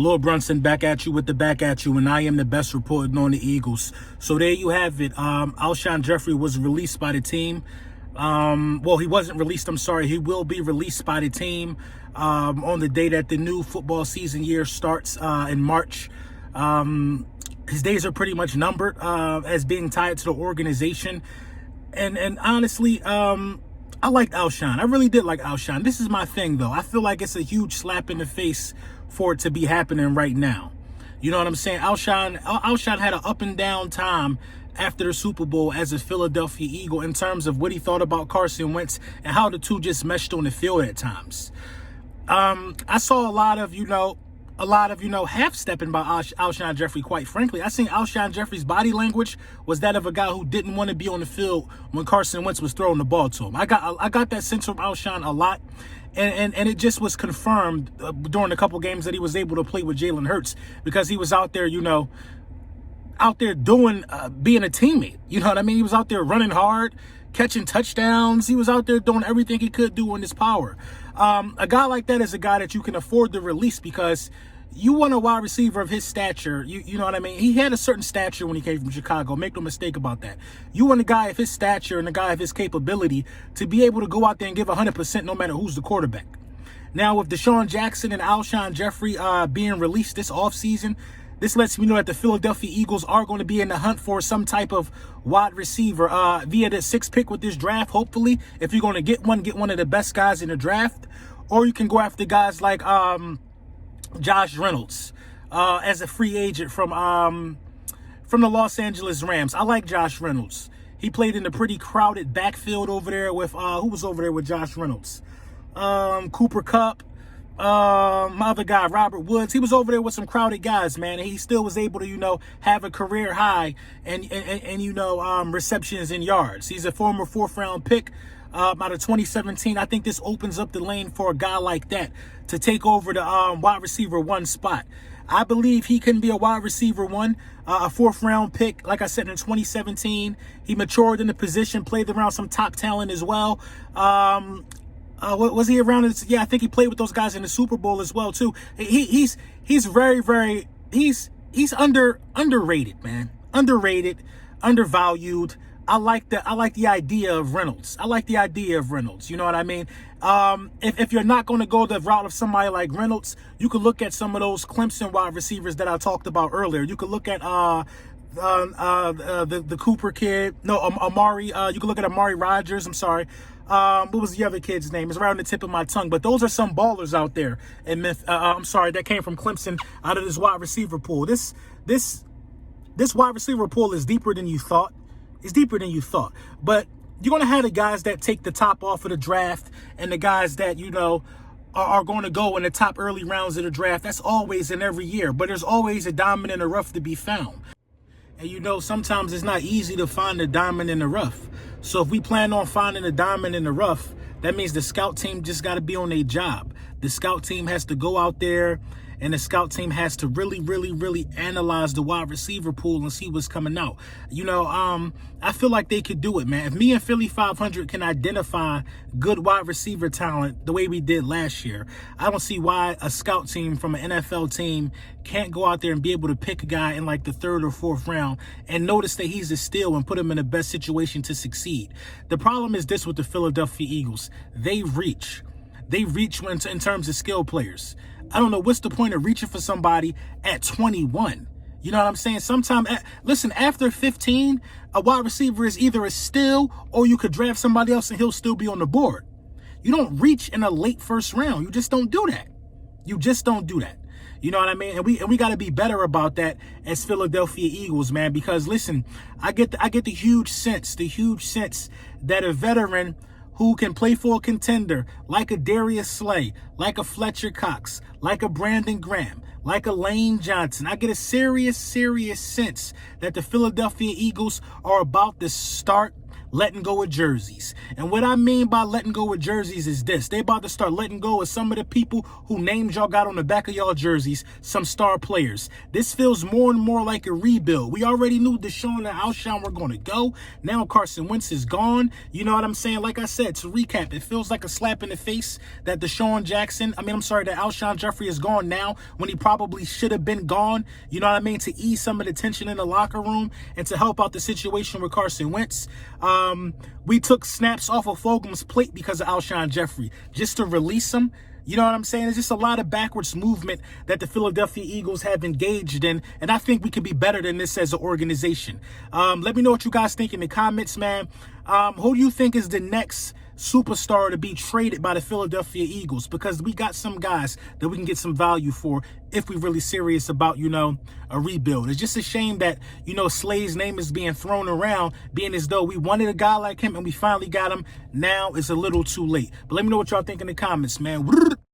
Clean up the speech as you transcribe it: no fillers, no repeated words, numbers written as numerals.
Lord Brunson back at you with the back at you, and I am the best reporting on the Eagles. So there you have it. Alshon Jeffrey was released by the team. Well, he wasn't released, I'm sorry. He will be released by the team on the day that the new football season year starts in March. His days are pretty much numbered as being tied to the organization. And honestly, I liked Alshon. I really did like Alshon. This is my thing, though. I feel like it's a huge slap in the face for it to be happening right now. You know what I'm saying? Alshon had an up and down time after the Super Bowl as a Philadelphia Eagle in terms of what he thought about Carson Wentz and how the two just meshed on the field at times. I saw a lot of half-stepping by Alshon Jeffrey, quite frankly. I think Alshon Jeffrey's body language was that of a guy who didn't want to be on the field when Carson Wentz was throwing the ball to him. I got that sense from Alshon a lot, and it just was confirmed during a couple games that he was able to play with Jalen Hurts because he was out there, doing, being a teammate. You know what I mean? He was out there running hard, catching touchdowns. He was out there doing everything he could do in his power. A guy like that is a guy that you can afford to release because you want a wide receiver of his stature. You know what I mean? He had a certain stature when he came from Chicago. Make no mistake about that. You want a guy of his stature and a guy of his capability to be able to go out there and give 100% no matter who's the quarterback. Now, with Deshaun Jackson and Alshon Jeffrey being released this offseason, this lets me know that the Philadelphia Eagles are going to be in the hunt for some type of wide receiver via the 6th pick with this draft. Hopefully, if you're going to get one of the best guys in the draft, or you can go after guys like Josh Reynolds as a free agent from the Los Angeles Rams. I like Josh Reynolds. He played in a pretty crowded backfield over there with who was over there with Josh Reynolds? Cooper Kupp. My other guy, Robert Woods, he was over there with some crowded guys, man, and he still was able to, have a career high and receptions and yards. He's a former 4th-round pick out of 2017. I think this opens up the lane for a guy like that to take over the wide receiver 1 spot. I believe he can be a wide receiver 1, a 4th-round pick. Like I said, in 2017, he matured in the position, played around some top talent as well. Was he around? Yeah, I think he played with those guys in the Super Bowl as well too. He's very underrated, man. Underrated, undervalued. I like the idea of Reynolds. You know what I mean? If you're not going to go the route of somebody like Reynolds, you could look at some of those Clemson wide receivers that I talked about earlier. You could look at the Cooper kid. No, Amari. You could look at Amari Rodgers. I'm sorry. What was the other kid's name? It's right on the tip of my tongue. But those are some ballers out there in that came from Clemson out of this wide receiver pool. This wide receiver pool is deeper than you thought. It's deeper than you thought. But you're going to have the guys that take the top off of the draft and the guys that, are going to go in the top early rounds of the draft. That's always in every year. But there's always a diamond in the rough to be found. And sometimes it's not easy to find a diamond in the rough. So if we plan on finding a diamond in the rough, that means the scout team just got to be on their job. The scout team has to go out there and the scout team has to really analyze the wide receiver pool and see what's coming out. I feel like they could do it, man. If me and Philly 500 can identify good wide receiver talent the way we did last year, I don't see why a scout team from an NFL team can't go out there and be able to pick a guy in like the 3rd or 4th round and notice that he's a steal and put him in the best situation to succeed. The problem is this with the Philadelphia Eagles. They reach in terms of skill players. I don't know what's the point of reaching for somebody at 21. You know what I'm saying? After 15, a wide receiver is either a steal or you could draft somebody else and he'll still be on the board. You don't reach in a late 1st round. You just don't do that. You know what I mean? And we got to be better about that as Philadelphia Eagles, man, because listen, I get the huge sense that a veteran who can play for a contender like a Darius Slay, like a Fletcher Cox, like a Brandon Graham, like a Lane Johnson. I get a serious sense that the Philadelphia Eagles are about to start letting go of jerseys. And what I mean by letting go of jerseys is this. They about to start letting go of some of the people who names y'all got on the back of y'all jerseys, some star players. This feels more and more like a rebuild. We already knew Deshaun and Alshon were going to go. Now Carson Wentz is gone. You know what I'm saying? Like I said, to recap, it feels like a slap in the face that that Alshon Jeffrey is gone now when he probably should have been gone. You know what I mean? To ease some of the tension in the locker room and to help out the situation with Carson Wentz. We took snaps off of Fulgham's plate because of Alshon Jeffrey, just to release him. You know what I'm saying? It's just a lot of backwards movement that the Philadelphia Eagles have engaged in, and I think we could be better than this as an organization. Let me know what you guys think in the comments, man. Who do you think is the next superstar to be traded by the Philadelphia Eagles? Because we got some guys that we can get some value for if we're really serious about, a rebuild. It's just a shame that, Slay's name is being thrown around, being as though we wanted a guy like him and we finally got him. Now it's a little too late. But let me know what y'all think in the comments, man.